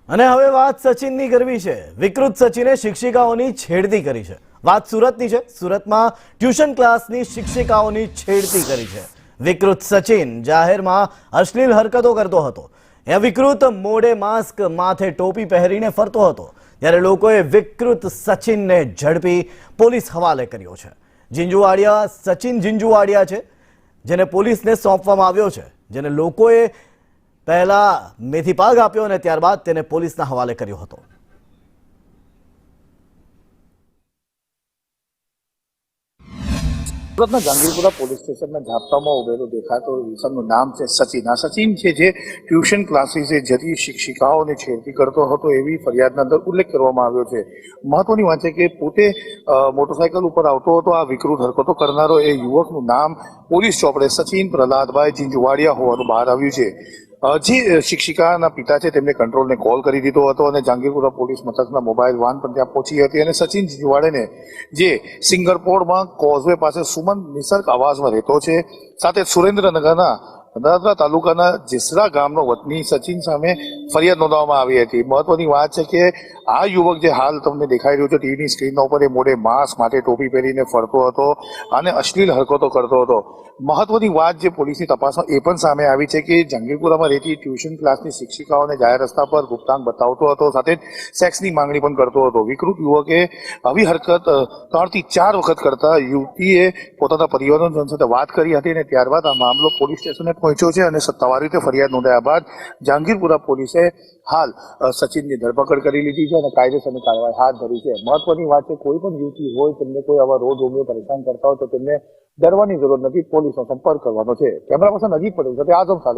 અને હવે વાત સચિનની કરવી છે। વિકૃત સચિને શિક્ષિકાઓની છેડતી કરી છે। વાત સુરતની છે। સુરતમાં ટ્યુશન ક્લાસની શિક્ષિકાઓની છેડતી કરી છે। વિકૃત સચિન જાહેરમાં અશ્લીલ હરકતો કરતો હતો। એ વિકૃત મોઢે માસ્ક, માથે ટોપી પહેરીને ફરતો હતો। ત્યારે લોકોએ વિકૃત સચિનને ઝડપી પોલીસ હવાલે કર્યો છે। ઝીંઝુવાડિયા સચિન ઝીંઝુવાડિયા છે, જેને પોલીસને સોંપવામાં આવ્યો છે, જેને લોકોએ પહેલા મેથીપાક આપ્યો અને ત્યારબાદ તેને પોલીસના હવાલે કર્યો હતો। સુરતના જહાંગીરપુરા પોલીસ સ્ટેશનના ઝાપટામાં ઉભેલો દેખાતો ઇસમનું નામ છે સચિન। આ સચિન છે જે ટ્યુશન ક્લાસીસે જતી શિક્ષિકાઓને છેડતી કરતો હતો એવી ફરિયાદના અંદર ઉલ્લેખ કરવામાં આવ્યો છે। મહત્વની વાત છે કે પોતે મોટરસાયકલ ઉપર આવતો હતો આ વિકૃત હરકતો કરનારો એ યુવકનું નામ પોલીસ ચોપડે સચિન પ્રહલાદભાઈ ઝીંઝુવાડિયા હોવાનું બહાર આવ્યું છે। જે શિક્ષિકાના પિતા છે તેમને કંટ્રોલને કોલ કરી દીધો હતો અને જહાંગીરપુરા પોલીસ મથકના મોબાઈલ વાન પણ ત્યાં પહોંચી હતી અને સચિન ઝીંઝુવાડિયાને જે સિંગરપોળમાં કોઝવે પાસે સુમન નિસર્ગ આવાસમાં રહેતો છે, સાથે સુરેન્દ્રનગરના દાદરા તાલુકાના જેસરા ગામનો વતની સચિન સામે ફરિયાદ નોંધવામાં આવી હતી। મહત્વની વાત છે કે આ યુવક જે હાલ તમને દેખાઈ રહ્યો છે ટીવીની સ્ક્રીનના ઉપર, એ મોઢે માસ્ક, માથે ટોપી પહેરીને ફરતો હતો અને અશ્લીલ હરકતો કરતો હતો। મહત્વની વાત જે પોલીસની તપાસમાં એ પણ સામે આવી છે કે જહાંગીરપુરામાં રહેતી ટ્યુશન ક્લાસની શિક્ષિકાઓને જાહેર રસ્તા પર ગુપ્તાંગ બતાવતો હતો, સાથે જ સેક્સની માંગણી પણ કરતો હતો। વિકૃત યુવકે આવી હરકત 3 થી 4 વખત કરતા યુવતીએ પોતાના પરિવારજનો સાથે વાત કરી હતી અને ત્યારબાદ આ મામલો પોલીસ સ્ટેશને પહોંચ્યો છે અને સત્તાવાર રીતે ફરિયાદ નોંધાયા બાદ જહાંગીરપુરા પોલીસે હાલ સચિનની ધરપકડ કરી લીધી છે અને કાયદેસરની કાર્યવાહી હાથ ધરી છે। મહત્વની વાત છે, કોઈ પણ યુવતી હોય તેમને કોઈ આવા રોજ રોમિયો પરેશાન કરતા હોય તો તેમને ડરવાની જરૂર નથી, પોલીસનો સંપર્ક કરવાનો છે। કેમેરા પર્સન અજીત પટેલ સાથે આઝમ સાથે।